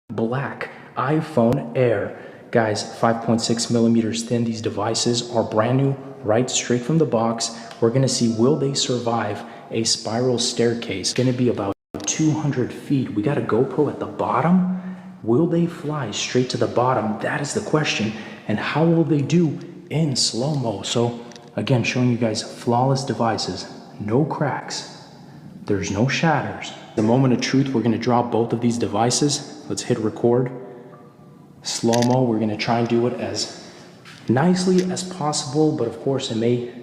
black iPhone Air. Guys, 5.6 millimeters thin. These devices are brand new, right straight from the box. We're gonna see, will they survive a spiral staircase? Gonna be about 200 feet. We got a GoPro at the bottom. Will they fly straight to the bottom? That is the question. And how will they do in slow-mo? So again, showing you guys flawless devices, no cracks, there's no shatters. The moment of truth, we're gonna drop both of these devices. Let's hit record. Slow-mo, we're gonna try and do it as nicely as possible, but of course it may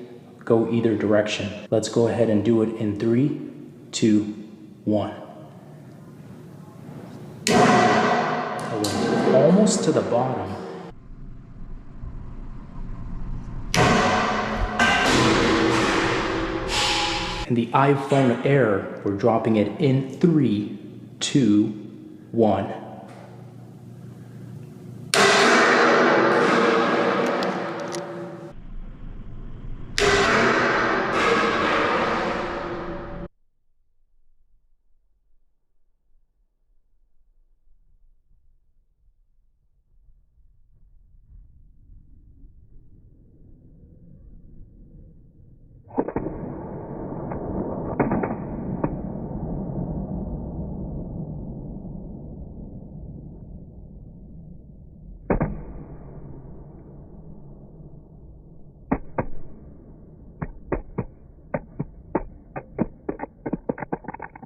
go either direction. Let's go ahead and do it in 3, 2, 1. I went almost to the bottom. And the iPhone Air, we're dropping it in 3, 2, 1.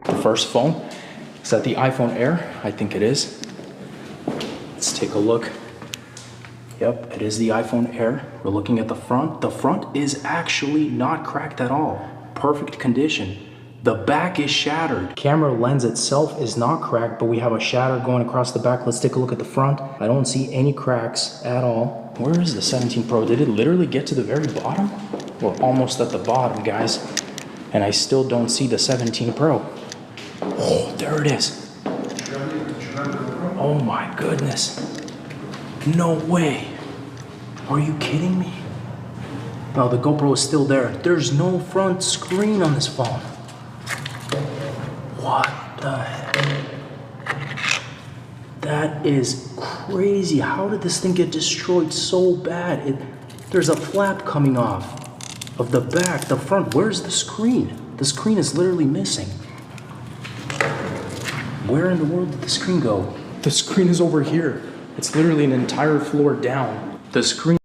The first phone, is that the iPhone Air? I think it is. Let's take a look. Yep, it is the iPhone Air. We're looking at the front. The front is actually not cracked at all. Perfect condition. The back is shattered. Camera lens itself is not cracked, but we have a shatter going across the back. Let's take a look at the front. I don't see any cracks at all. Where is the 17 Pro? Did it literally get to the very bottom? We're almost at the bottom, guys. And I still don't see the 17 Pro. Oh, there it is. Oh my goodness. No way. Are you kidding me? No, the GoPro is still there. There's no front screen on this phone. What the heck? That is crazy. How did this thing get destroyed so bad? There's a flap coming off of the back, the front. Where's the screen? The screen is literally missing. Where in the world did the screen go? The screen is over here. It's literally an entire floor down. The screen